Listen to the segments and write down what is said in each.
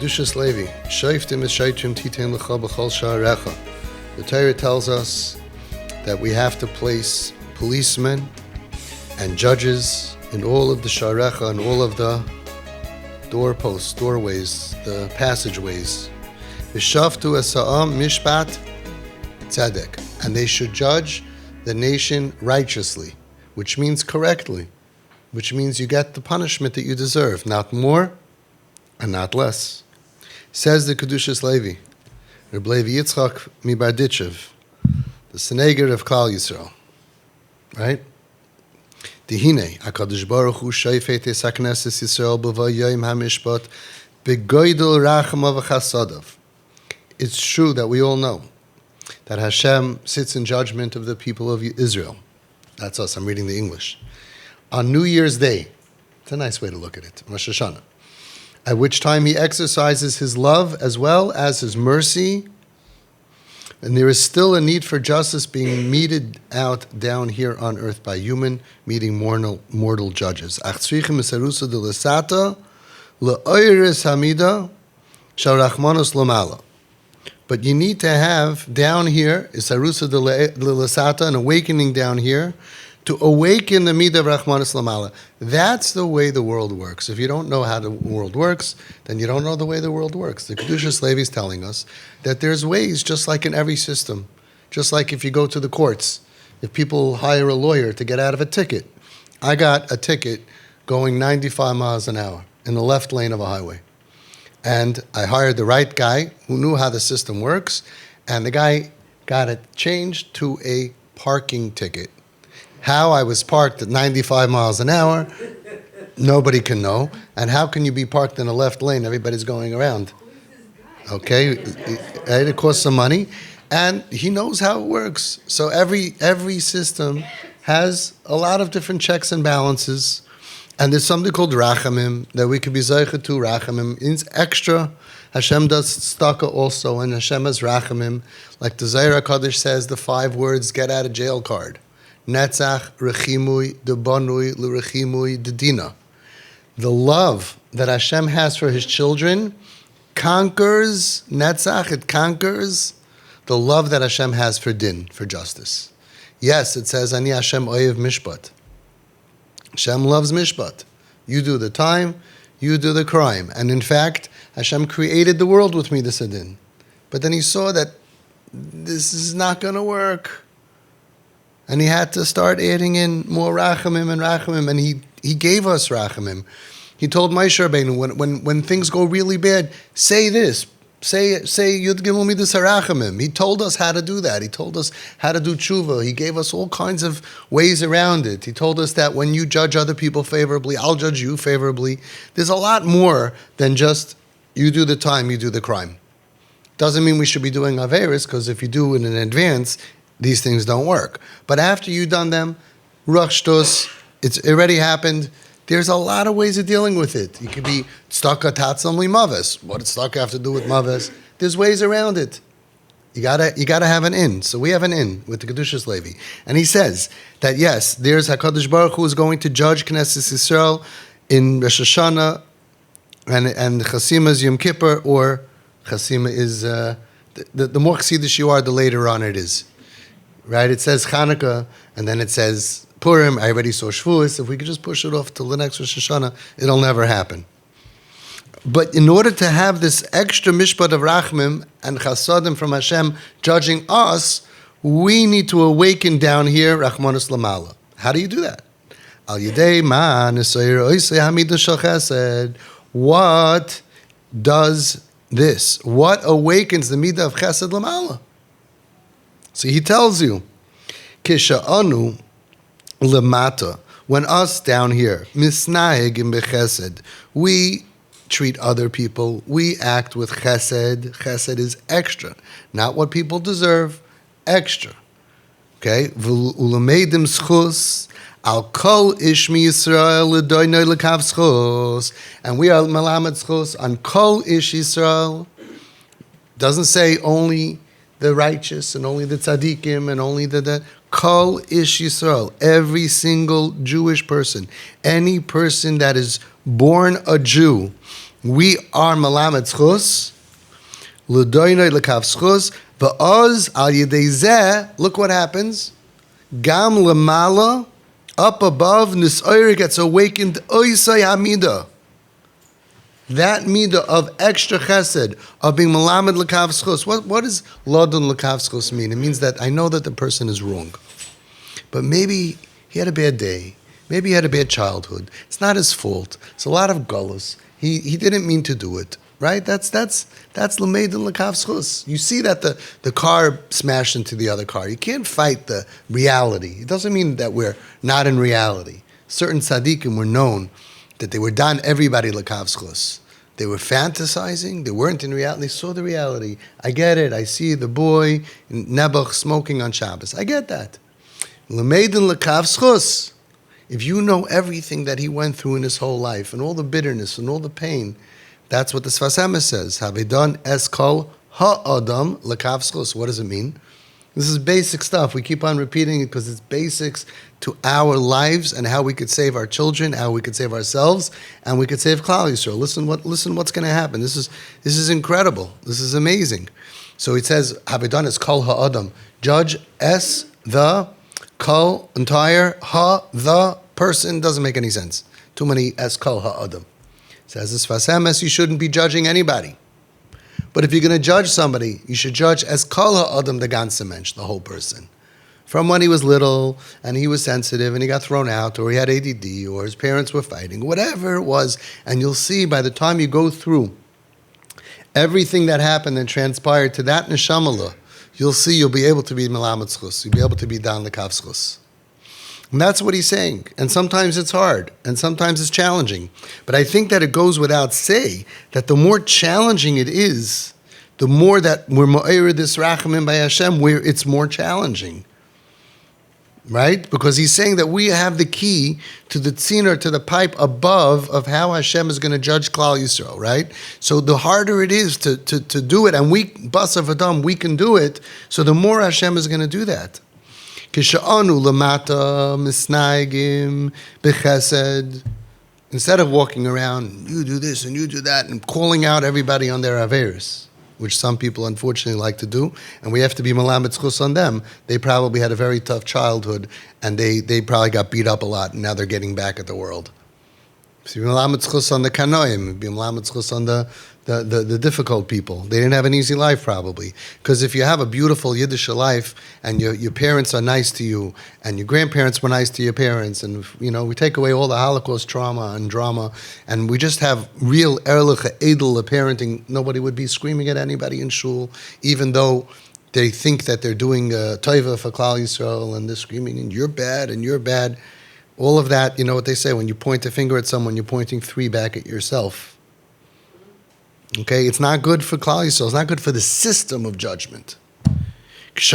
Kedushas Levi, Shoftim is Shaitim Titein Lecha B'chol Sha'arecha. The Torah tells us that we have to place policemen and judges in all of the Sha'arecha and all of the doorposts, doorways, the passageways. V'shaftu esa'am mishpat tzedek. And they should judge the nation righteously, which means correctly, which means you get the punishment that you deserve, not more and not less. Says the Keddushas Levi, Reb Levi Yitzchak mi Barditchev, the Seneger of Klal Yisrael, right? Dihine, HaKadosh Baruch Hu shofet es hakneses Yisrael b'vay yom hamishpat b'goydel rachamav v'chasadav. It's true that we all know that Hashem sits in judgment of the people of Israel. That's us, I'm reading the English. On New Year's Day, it's a nice way to look at it, Rosh Hashana, at which time he exercises his love as well as his mercy, and there is still a need for justice being meted out down here on earth by human meeting mortal judges. But you need to have down here, isarusa de l'lasata, an awakening down here, to awaken the midah of Rachmanis Lamala. That's the way the world works. If you don't know how the world works, then you don't know the way the world works. The Kedushas Levi is telling us that there's ways, just like in every system. Just like if you go to the courts, if people hire a lawyer to get out of a ticket. I got a ticket going 95 miles an hour in the left lane of a highway. And I hired the right guy who knew how the system works, and the guy got it changed to a parking ticket. How I was parked at 95 miles an hour, nobody can know. And how can you be parked in the left lane? Everybody's going around. Okay, it costs some money. And he knows how it works. So every system has a lot of different checks and balances. And there's something called RACHAMIM, that we could be Zaycha to RACHAMIM. It's extra. Hashem does tzedakah also, and Hashem has RACHAMIM. Like the Zohar HaKadosh says, the 5 words, get out of jail card. Netzach, Rechimui, Debanui, L'Rechimui, Dedina. The love that Hashem has for His children conquers, Netzach, it conquers the love that Hashem has for Din, for justice. Yes, it says, Ani Hashem Oyev Mishpat. Hashem loves Mishpat. You do the time, you do the crime. And in fact, Hashem created the world with me, the Din. But then He saw that this is not going to work. And He had to start adding in more Rachamim, and He gave us Rachamim. He told Moshe Rabbeinu, when things go really bad, say this. Say Yud Gimel Midas HaRachamim. He told us how to do that. He told us how to do tshuva. He gave us all kinds of ways around it. He told us that when you judge other people favorably, I'll judge you favorably. There's a lot more than just you do the time, you do the crime. Doesn't mean we should be doing Averis, because if you do it in advance, these things don't work. But after you've done them, Ruchshtos, it's already happened. There's a lot of ways of dealing with it. You could be tzedakah tatzam limaves. What does tzedakah have to do with maves? There's ways around it. You gotta have an in. So we have an in with the Kedushas Levi. And he says that yes, there's HaKadosh Baruch Hu is going to judge Knesset Yisrael in Rosh Hashana, and Chasima is Yom Kippur, or Chasima is, the more Chassidish you are, the later on it is. Right? It says Chanukah, and then it says Purim. I already saw Shavuos. If we could just push it off till the next Rosh Hashanah, it'll never happen. But in order to have this extra mishpat of Rachmim and Chasadim from Hashem judging us, we need to awaken down here Rachmanus Lamala. How do you do that? Al Yidei Ma Nesayir Oisei Hamidah Shel Chesed. What does this? What awakens the midah of Chesed Lamala? So he tells you, Kisha anu lemata, when us down here, misnaheg im bechesed, we treat other people, we act with chesed. Chesed is extra, not what people deserve, extra. Okay? Ulameidim schus al kol ish mi Yisrael l'doinoi l'kav schus, and we are melamed schus on kol ish Yisrael. Doesn't say only the righteous and only the tzaddikim and only the Kol Ish Yisrael, every single Jewish person, any person that is born a Jew, We are malamed schus, l'doinoi lekav schus, va'oz al yedei zeh, look what happens, gam lemala, up above, nisoyer gets awakened, oisai hamida. That midah of extra chesed, of being malamed lekav schus. What does lodun lekav schus mean? It means that I know that the person is wrong. But maybe he had a bad day. Maybe he had a bad childhood. It's not his fault. It's a lot of gullus. He didn't mean to do it. Right? That's l'meidin l'kav schus. You see that the car smashed into the other car. You can't fight the reality. It doesn't mean that we're not in reality. Certain tzaddikim were known that they were done everybody l'kav schus. They were fantasizing. They weren't in reality. They saw the reality. I get it. I see the boy in Nebuch smoking on Shabbos. I get that. L'meidin l'kav schus. If you know everything that he went through in his whole life and all the bitterness and all the pain, that's what the Sfas Emes says. Havedon es kol ha'adam l'kav schus. What does it mean? This is basic stuff. We keep on repeating it because it's basics to our lives and how we could save our children, how we could save ourselves, and we could save Klal Yisrael. Listen what's going to happen. This is incredible. This is amazing. So it says, Havedon es kol ha'adam. Judge es the kol, entire, ha, the person. Doesn't make any sense. Too many es kol ha'adam. Says this Sfas Emes, you shouldn't be judging anybody. But if you're going to judge somebody, you should judge as kol ha'adam the ganze mensch, the whole person. From when he was little and he was sensitive and he got thrown out, or he had ADD, or his parents were fighting, whatever it was, and you'll see by the time you go through everything that happened and transpired to that neshamala, you'll see you'll be able to be melamed schus, you'll be able to be dan lekav schus. And that's what he's saying. And sometimes it's hard, and sometimes it's challenging. But I think that it goes without say that the more challenging it is, the more that we're mo'ered this rachamim by Hashem, where it's more challenging. Right? Because he's saying that we have the key to the tziner, to the pipe above of how Hashem is going to judge Klal Yisrael, right? So the harder it is to do it, and we, Basar V'dam, we can do it, so the more Hashem is going to do that. Kisha'anu lamata misnaigim b'chesed. Instead of walking around, you do this and you do that, and calling out everybody on their averis, which some people unfortunately like to do, and we have to be malamed schus on them. They probably had a very tough childhood, and they probably got beat up a lot, and now they're getting back at the world. So be malamed schus on the kanoim, be malamed schus on the difficult people. They didn't have an easy life probably. Because if you have a beautiful Yiddish life, and your parents are nice to you, and your grandparents were nice to your parents, and we take away all the Holocaust trauma and drama, and we just have real erlich edel parenting, nobody would be screaming at anybody in shul, even though they think that they're doing taiva for Klal Yisrael, and they're screaming, and you're bad, and you're bad. All of that, you know what they say, when you point a finger at someone, you're pointing 3 back at yourself. Okay, it's not good for Klal Yisrael. It's not good for the system of judgment. This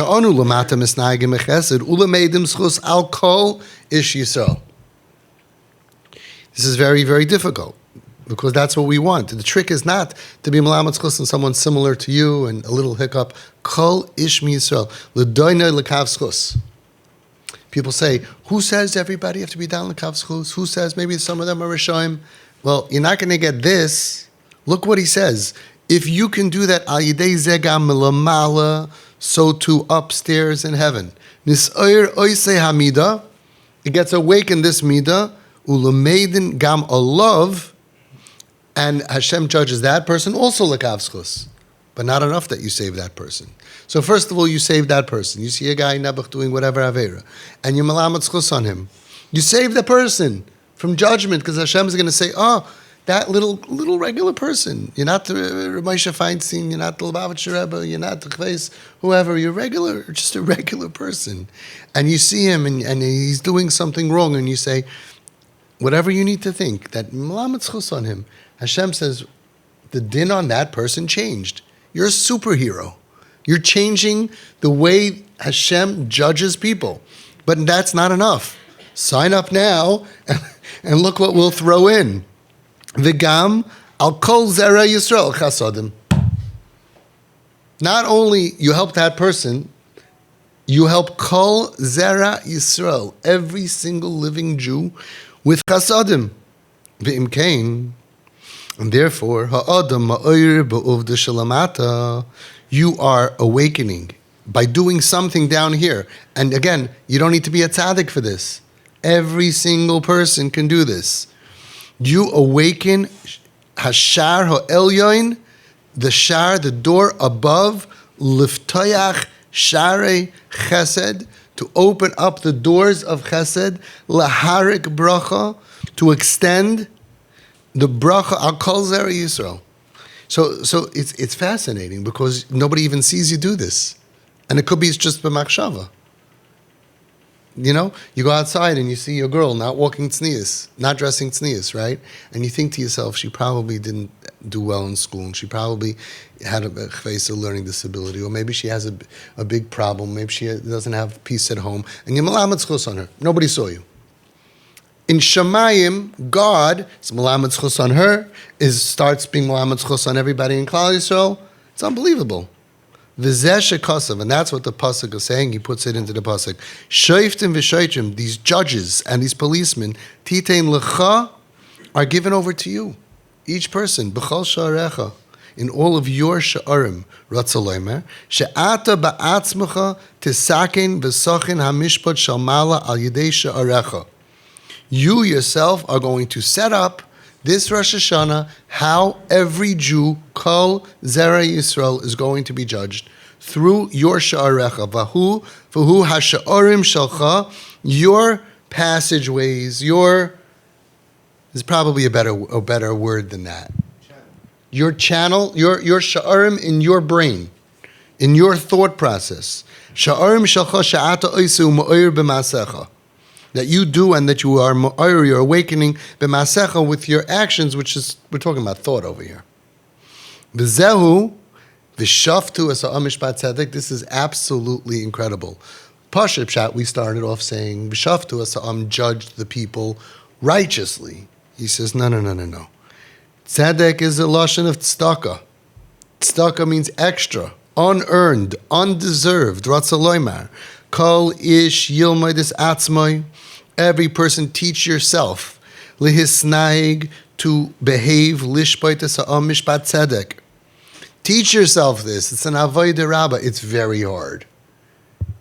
is very, very difficult because that's what we want. The trick is not to be malamed schus and someone similar to you and a little hiccup. Kol ish Yisrael l'doinoi lekav schus. People say, who says everybody have to be down lekav schus? Who says maybe some of them are Rishoim? Well, you're not going to get this. Look what he says. If you can do that, al yidei zegam melamala, so too upstairs in heaven. Nisoyer oisei hamida, it gets awakened this midah, ulameidin gam olav, and Hashem judges that person also lekav schus. But not enough that you save that person. So first of all, you save that person. You see a guy in Nebuch doing whatever avera, and you malamed schus on him. You save the person from judgment because Hashem is going to say, that little regular person. You're not the Moshe Feinstein, you're not the Lubavitcher Rebbe, you're not the Chves, whoever. You're regular, just a regular person. And you see him and he's doing something wrong, and you say, whatever you need to think, that malamed schus on him. Hashem says, the din on that person changed. You're a superhero. You're changing the way Hashem judges people. But that's not enough. Sign up now and look what we'll throw in. V'gam al kol zera Yisrael chasadim. Not only you help that person, you help kol zera Yisrael, every single living Jew, with chasadim. V'im kain And therefore, ha'adam ma'oyer ba'uvda shalamata, you are awakening by doing something down here. And again, you don't need to be a tzaddik for this. Every single person can do this. You awaken hashar ha'elyoin, the door above, liftayach share chesed, to open up the doors of chesed, laharik bracha, to extend the bracha al kol zera Yisrael. So it's fascinating because nobody even sees you do this. And it could be just b'machshava. You know, you go outside and you see your girl not walking tznius, not dressing tznius, right? And you think to yourself, she probably didn't do well in school, and she probably had a face of learning disability, or maybe she has a big problem, maybe she doesn't have peace at home, and you're malamed zchus on her. Nobody saw you. In Shemayim, God is malamed zchus on her, starts being malamed zchus on everybody in Klal Yisrael. It's unbelievable. V'zeh shekasav, and that's what the pasuk is saying. He puts it into the pasuk. Shoftim v'shoitrim, these judges and these policemen, titein lecha, are given over to you. Each person, b'chol sha'arecha, in all of your sha'arim, ratzaloimer, she'ata ba'atzmecha tisaken v'sochin hamishpat shalmala al yidei sha'arecha. You yourself are going to set up this Rosh Hashana, how every Jew, Kol Zera Yisrael, is going to be judged through your sha'arecha. Vahu hasha'arim shalcha, your passageways, there's probably a better word than that. Your channel, your sha'arim in your brain, in your thought process. Sha'arim shalcha sha'ata oisu ma'oir b'masecha. That you do and that you're awakening b'masecha with your actions, which is, we're talking about thought over here. V'zehu v'shoftu as mishpat tzedek. This is absolutely incredible. Pashup Pshat, we started off saying v'shoftu as judged the people righteously. He says no. Tzedek is a lashon of tzedakah. Tzedakah means extra, unearned, undeserved. Ratzaloymar. Kol ish yilmoidis atzmoi. Every person teach yourself. Lihisnaig, to behave. Lishpoitis ha'am mishpat tzedek. Teach yourself this. It's an avodah rabbah. It's very hard.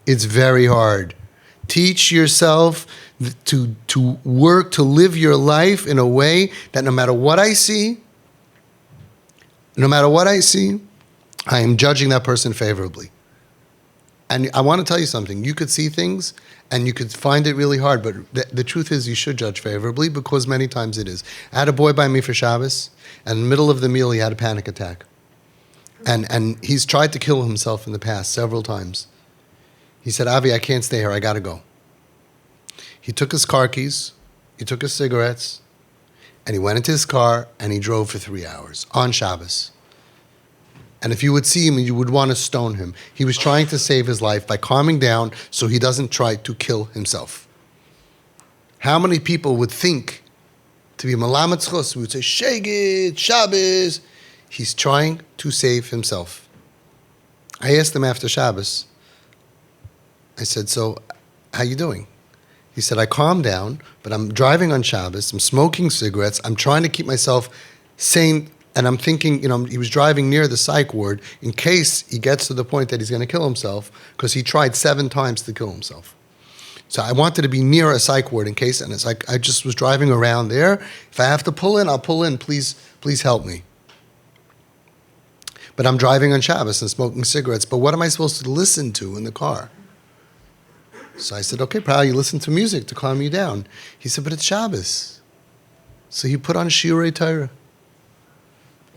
It's very hard. Teach yourself to work, to live your life in a way that no matter what I see, I am judging that person favorably. And I want to tell you something. You could see things and you could find it really hard, but the truth is you should judge favorably because many times it is. I had a boy by me for Shabbos, and in the middle of the meal he had a panic attack. And he's tried to kill himself in the past several times. He said, Avi, I can't stay here. I got to go. He took his car keys, he took his cigarettes, and he went into his car and he drove for 3 hours on Shabbos. And if you would see him, you would want to stone him. He was trying to save his life by calming down so he doesn't try to kill himself. How many people would think to be malamed zchus, we would say, Shegit, Shabbos. He's trying to save himself. I asked him after Shabbos, I said, so how you doing? He said, I calmed down, but I'm driving on Shabbos, I'm smoking cigarettes, I'm trying to keep myself sane. And I'm thinking, he was driving near the psych ward in case he gets to the point that he's going to kill himself, because he tried 7 times to kill himself. So I wanted to be near a psych ward in case, and it's like I just was driving around there. If I have to pull in, I'll pull in. Please help me. But I'm driving on Shabbos and smoking cigarettes. But what am I supposed to listen to in the car? So I said, okay, probably listen to music to calm you down. He said, but it's Shabbos. So he put on Shiurei Torah.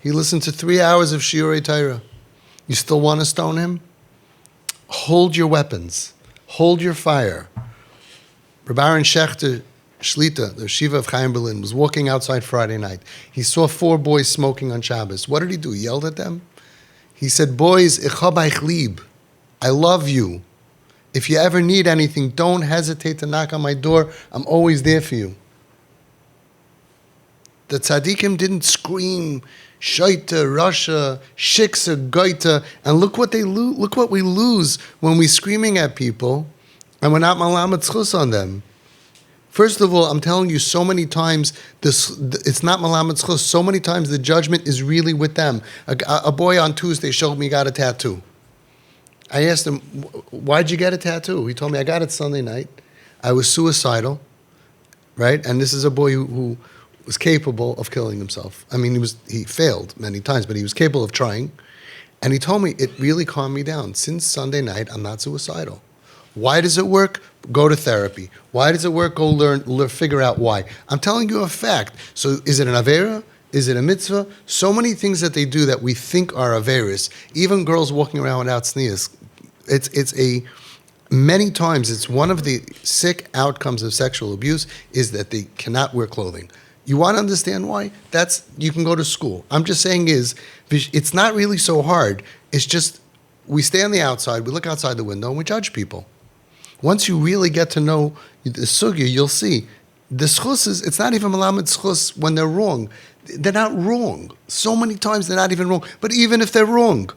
He listened to 3 hours of Shiurei Torah. You still want to stone him? Hold your weapons. Hold your fire. Reb Aaron Schechter Shlita, the Shiva of Chaim Berlin, was walking outside Friday night. He saw 4 boys smoking on Shabbos. What did he do? He yelled at them. He said, boys, ich hab euch lieb. I love you. If you ever need anything, don't hesitate to knock on my door. I'm always there for you. The tzaddikim didn't scream, Shaita, Russia, Shiksa, Goita, and look what we lose when we're screaming at people and we're not malamed zchus on them. First of all, I'm telling you so many times, it's not Malamed Zchus. So many times the judgment is really with them. A boy on Tuesday showed me he got a tattoo. I asked him, why'd you get a tattoo? He told me, I got it Sunday night. I was suicidal, right? And this is a boy who was capable of killing himself. I mean, he failed many times, but he was capable of trying. And he told me, it really calmed me down. Since Sunday night, I'm not suicidal. Why does it work? Go to therapy. Why does it work? Go learn, figure out why. I'm telling you a fact. So is it an avera? Is it a mitzvah? So many things that they do that we think are averas. Even girls walking around without sneakers. Many times it's one of the sick outcomes of sexual abuse is that they cannot wear clothing. You want to understand why? You can go to school. I'm just saying it's not really so hard. It's just we stay on the outside, we look outside the window, and we judge people. Once you really get to know the sugya, you'll see the schus it's not even malamed schus when they're wrong. They're not wrong. So many times they're not even wrong. But even if they're wrong,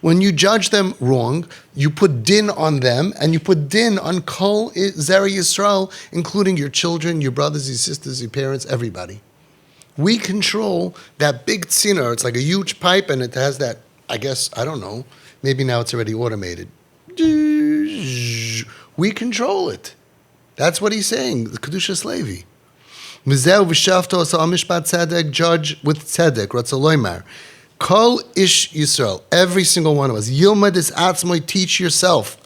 when you judge them wrong, you put din on them, and you put din on Kol Zera Yisrael, including your children, your brothers, your sisters, your parents, everybody. We control that big tziner. It's like a huge pipe, and it has that, I guess, I don't know, maybe now it's already automated. We control it. That's what he's saying, the KIDDUSHAS LEVI. Mizeu v'shavto asa mishpat tzedek, judge with tzedek, ratzaloymar. Kol ish Yisrael, every single one of us. Yilmad is atzmoy, teach ourselves.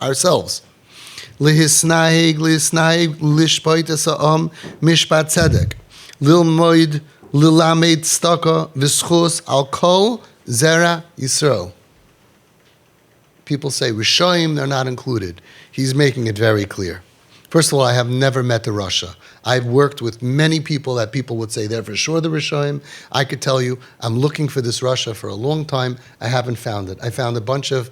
Lihisnahig, lishpoit asa mishpat tzedek. Lilmoid, lilamed staka, v'schus al kol zera Yisrael. People say, Rishoim, they're not included. He's making it very clear. First of all, I have never met the Rasha. I've worked with many people that people would say they're for sure the Rishoim. I could tell you, I'm looking for this Rasha for a long time. I haven't found it. I found a bunch of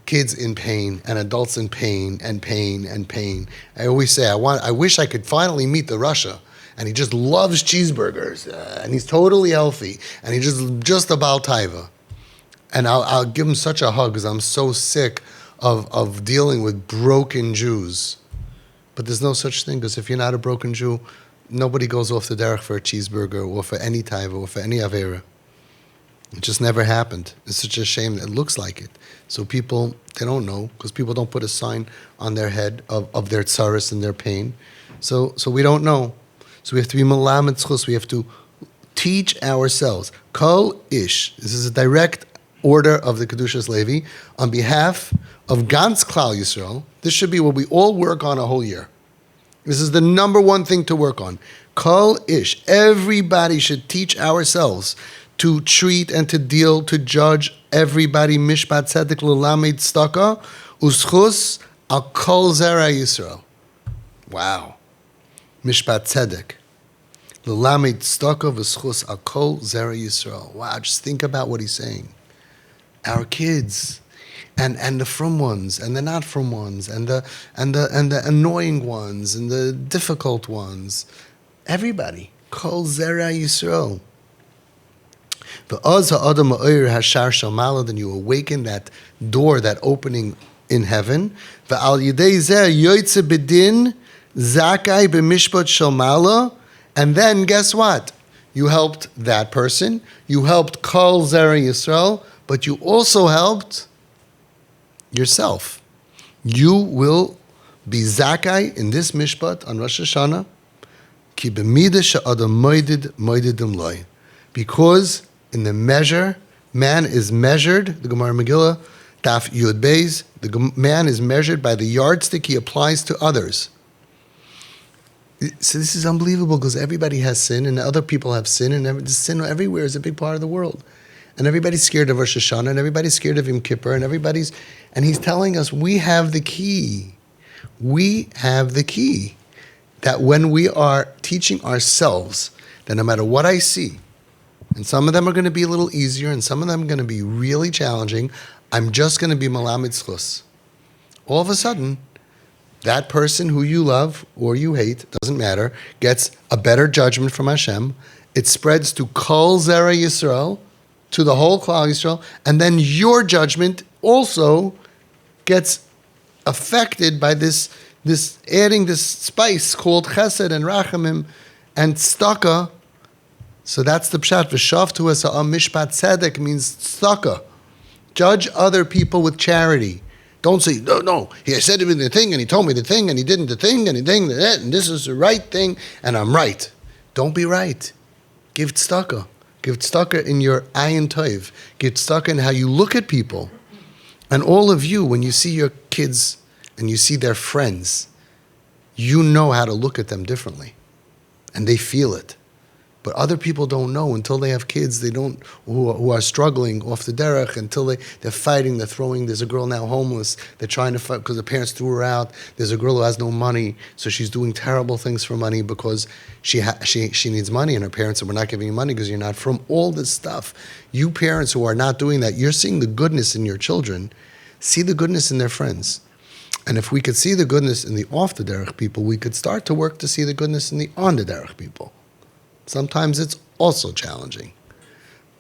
kids in pain and adults in pain and pain and pain. I always say, I wish I could finally meet the Rasha. And he just loves cheeseburgers. And he's totally healthy. And he's just about taiva. And I'll give him such a hug because I'm so sick of dealing with broken Jews. But there's no such thing, because if you're not a broken Jew, nobody goes off the derech for a cheeseburger or for any taiva or for any avera. It just never happened. It's such a shame. It looks like it. So people, they don't know, because people don't put a sign on their head of their tsaris and their pain. So we don't know. So we have to be malamed zchus. We have to teach ourselves. Kol ish. This is a direct order of the KIDDUSHAS LEVI on behalf of Gans Klal Yisrael. This should be what we all work on a whole year. This is the number one thing to work on. Kol ish. Everybody should teach ourselves to treat and to deal, to judge everybody. Mishpat tzedek l'lamed staka uschus al kol zera Yisrael. Wow. Mishpat tzedek l'lamed staka v'schus al kol zera Yisrael. Wow. Just think about what he's saying. Our kids, and the from ones, and the not from ones, and the annoying ones, and the difficult ones, everybody. Kol zera Yisrael. V'oz ha'adam ha'oyer hashar shel mala, then you awaken that door, that opening in heaven. V'al yidei zeh yoytze bedin zakai b'mishpat shel mala, and then guess what? You helped that person. You helped Kol zera Yisrael. But you also helped yourself. You will be zakai in this mishpat on Rosh Hashana, ki b'midah she'adam moidedim loy. Because in the measure, man is measured, the Gemara Megillah, Daf Yud Beis, the man is measured by the yardstick he applies to others. So this is unbelievable, because everybody has sin, and other people have sin, and sin everywhere is a big part of the world. And everybody's scared of Rosh Hashana, and everybody's scared of Yom Kippur, and he's telling us we have the key. We have the key. That when we are teaching ourselves, that no matter what I see, and some of them are going to be a little easier, and some of them are going to be really challenging, I'm just going to be malamed zchus. All of a sudden, that person who you love or you hate, doesn't matter, gets a better judgment from Hashem. It spreads to Kol Zera Yisrael, to the whole Klal Yisrael, and then your judgment also gets affected by this adding this spice called chesed and rachamim and tzedakah. So that's the pshat. V'shavtu es ha'am mishpat tzedek means tzedakah. Judge other people with charity. Don't say, no, he said to me the thing, and he told me the thing, and he didn't the thing, and he didn't that, and this is the right thing, and I'm right. Don't be right. Give tzedakah. Give tzedakah in your ayin toiv. Give tzedakah in how you look at people. And all of you, when you see your kids and you see their friends, you know how to look at them differently. And they feel it. But other people don't know until they have kids. They don't, who are struggling off the derech, until they're fighting, they're throwing. There's a girl now homeless. They're trying to fight because the parents threw her out. There's a girl who has no money, so she's doing terrible things for money because she needs money, and her parents said, we're not giving you money because you're not from. All this stuff. You parents who are not doing that, you're seeing the goodness in your children. See the goodness in their friends. And if we could see the goodness in the off the derech people, we could start to work to see the goodness in the on the derech people. Sometimes it's also challenging.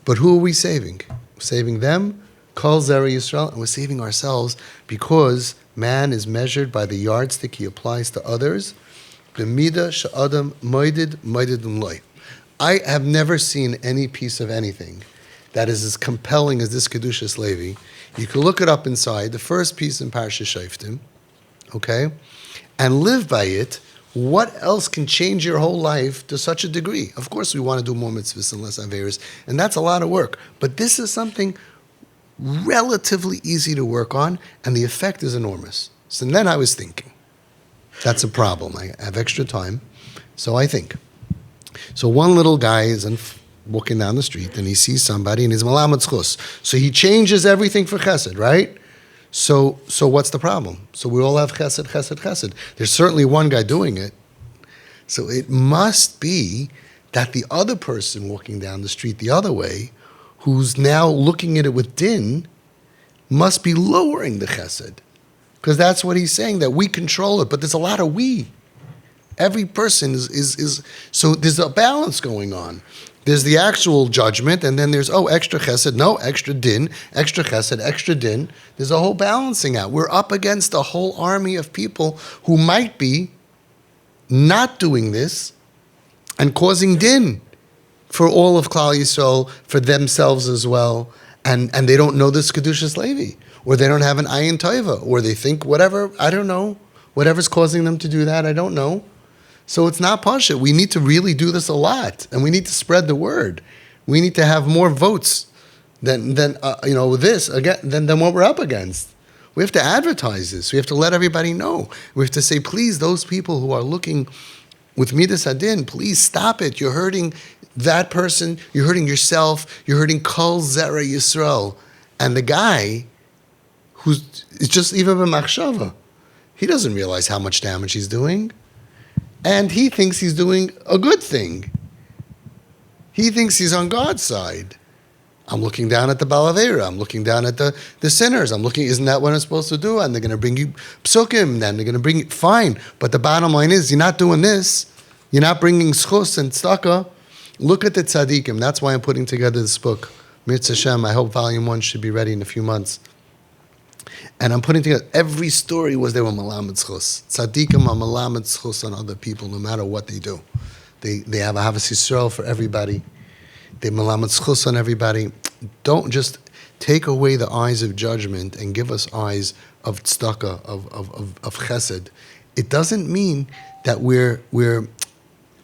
But who are we saving? We're saving them, Kol Zera Yisrael, and we're saving ourselves because man is measured by the yardstick he applies to others. B'mida she'adam moeded loy. I have never seen any piece of anything that is as compelling as this Kiddushas Levi. You can look it up inside, the first piece in Parashat Shoftim, okay, and live by it. What else can change your whole life to such a degree? Of course, we want to do more mitzvahs and less averos, and that's a lot of work. But this is something relatively easy to work on, and the effect is enormous. So then I was thinking, that's a problem. I have extra time, so I think. So one little guy is walking down the street, and he sees somebody, and he's malamed zchus. So he changes everything for chesed, right? So what's the problem? So we all have chesed, chesed, chesed. There's certainly one guy doing it. So it must be that the other person walking down the street the other way, who's now looking at it with din, must be lowering the chesed. Because that's what he's saying, that we control it. But there's a lot of we. Every person is so there's a balance going on. There's the actual judgment, and then there's, extra chesed, no, extra din, extra chesed, extra din. There's a whole balancing out. We're up against a whole army of people who might be not doing this and causing din for all of Klal Yisrael, for themselves as well, and they don't know this Kiddushas Levi, or they don't have an ayin tova, or they think whatever, I don't know, whatever's causing them to do that, I don't know. So it's not pasha. We need to really do this a lot, and we need to spread the word. We need to have more votes than this again than what we're up against. We have to advertise this. We have to let everybody know. We have to say, please, those people who are looking with midas hadin, please stop it. You're hurting that person. You're hurting yourself. You're hurting Kol Zera Yisrael. And the guy who's just even b'machshava, he doesn't realize how much damage he's doing. And he thinks he's doing a good thing. He thinks he's on God's side. I'm looking down at the Balavera. I'm looking down at the sinners. I'm looking, isn't that what I'm supposed to do? And they're going to bring you psukim, then they're going to bring you, fine. But the bottom line is, you're not doing this. You're not bringing schus and tzedakah. Look at the tzaddikim. That's why I'm putting together this book. Mirz Hashem, I hope volume 1 should be ready in a few months. And I'm putting together, every story was they were malamed zchus. Tzaddikim are malamed zchus on other people, no matter what they do. They have a Havas Yisrael for everybody. They malamed zchus on everybody. Don't just take away the eyes of judgment and give us eyes of tzedakah, of chesed. It doesn't mean that we're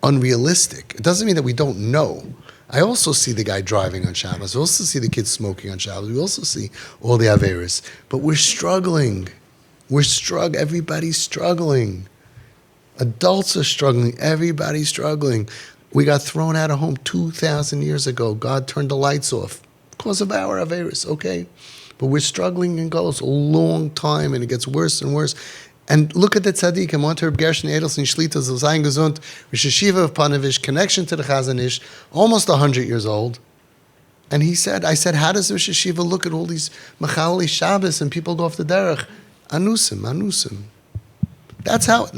unrealistic. It doesn't mean that we don't know. I also see the guy driving on Shabbos. I also see the kids smoking on Shabbos. We also see all the Averis. But we're struggling. Everybody's struggling. Adults are struggling. Everybody's struggling. We got thrown out of home 2,000 years ago. God turned the lights off because of our Averis, okay? But we're struggling and goes a long time, and it gets worse and worse. And look at the tzaddik, I want to Reb Gershon Edelstein Shlita, Zayin Gesund, Rosh Hashiva of Panovich, connection to the Chazon Ish, almost 100 years old. And I said, how does Rosh Hashiva look at all these Machalei Shabbos and people go off the derech? Anusim. That's how,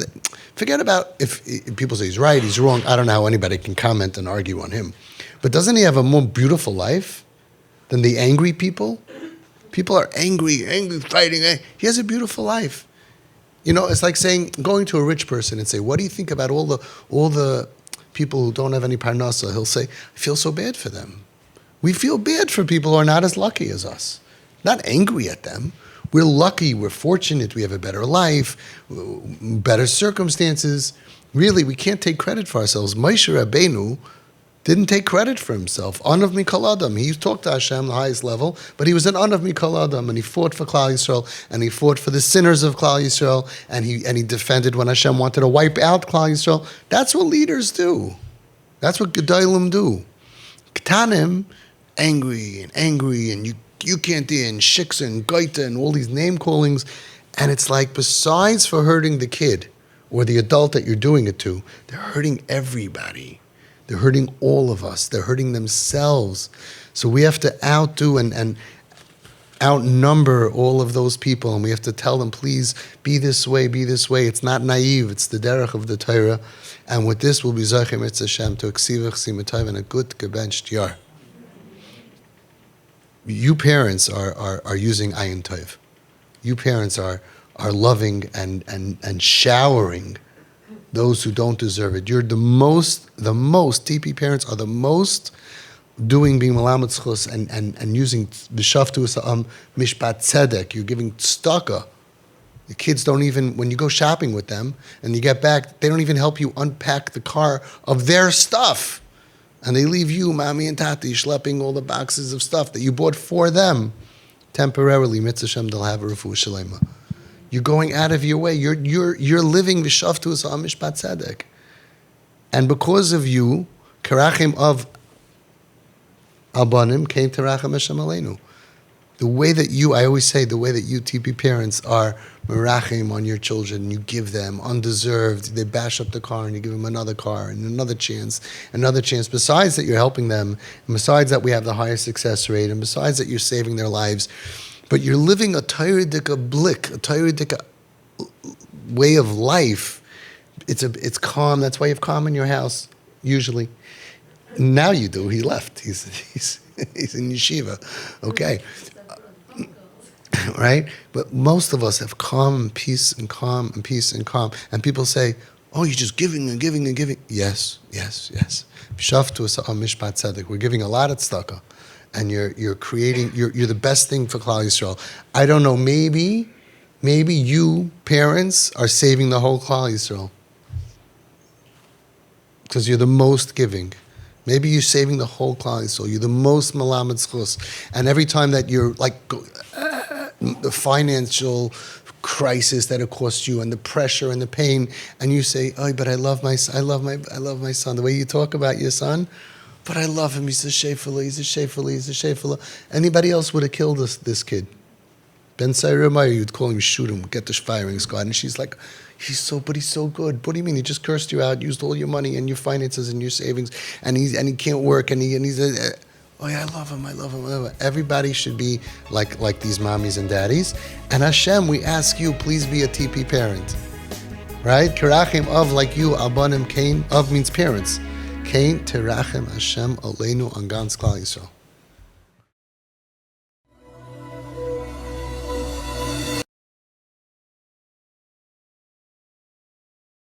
forget about if people say he's right, he's wrong. I don't know how anybody can comment and argue on him. But doesn't he have a more beautiful life than the angry people? People are angry, fighting. He has a beautiful life. It's like saying, going to a rich person and say, what do you think about all the people who don't have any parnasa? He'll say, I feel so bad for them. We feel bad for people who are not as lucky as us. Not angry at them. We're lucky, we're fortunate, we have a better life, better circumstances. Really, we can't take credit for ourselves. Moshe Rabbeinu didn't take credit for himself. Anav mikol adam. He talked to Hashem, the highest level, but he was an anav mikol adam, and he fought for Klal Yisrael, and he fought for the sinners of Klal Yisrael, and he defended when Hashem wanted to wipe out Klal Yisrael. That's what leaders do. That's what Gedolim do. Ketanim, angry, and you can't do, and shiksa and gaita and all these name callings, and it's like, besides for hurting the kid or the adult that you're doing it to, they're hurting everybody. They're hurting all of us. They're hurting themselves. So we have to outdo and outnumber all of those people, and we have to tell them, please, be this way, be this way. It's not naive. It's the derech of the Torah. And with this, we'll be Zochem Etz Hashem to Ksivach Simatayv and a good gebenched yar. You parents are using Ayin Tov. You parents are loving and showering those who don't deserve it. You're the most TP parents are the most doing being Malamed Zchus and using the Shoftim Mishpat Tzedek. You're giving tzedakah. The kids don't even, when you go shopping with them and you get back, they don't even help you unpack the car of their stuff. And they leave you, Mami and Tati, schlepping all the boxes of stuff that you bought for them. Temporarily, Mitzvah Shem they'll have a refuah shalema. You're going out of your way. You're living v'shavtu asam mishpat tzedek. And because of you, karachim of Abanim came to Racham Hashem Aleinu. The way that you, I always say, the way that you TP parents are merachim on your children, you give them undeserved, they bash up the car and you give them another car and another chance. Besides that you're helping them, and besides that we have the highest success rate, and besides that you're saving their lives, but you're living a Torah-dika blick, a Torah-dika way of life. It's calm. That's why you have calm in your house, usually. Now you do. He left. He's in yeshiva. Okay. Right? But most of us have calm and peace and calm and peace and calm. And people say, oh, you're just giving and giving and giving. Yes. Shoftim mishpat tzedek. We're giving a lot of tzedakah. And you're creating, you're the best thing for Klal Yisrael. I don't know, maybe you parents are saving the whole Klal Yisrael. Because you're the most giving. Maybe you're saving the whole Klal Yisrael. You're the most Malamed Zchus. And every time that you're like, the financial crisis that it costs you, and the pressure and the pain, and you say, oh, but I love my son. The way you talk about your son, but I love him. He's a shefela. Anybody else would have killed this kid. Ben Sairamayr, you'd call him, shoot him, get the firing squad. And she's like, he's so good. What do you mean? He just cursed you out, used all your money and your finances and your savings, and he can't work, and he's oh yeah, I love him. Everybody should be like these mommies and daddies. And Hashem, we ask you, please be a TP parent. Right? Kirachim of like you, Abanim Kain, of means parents. Kain terachem Hashem aleinu on Gans Klal Yisrael.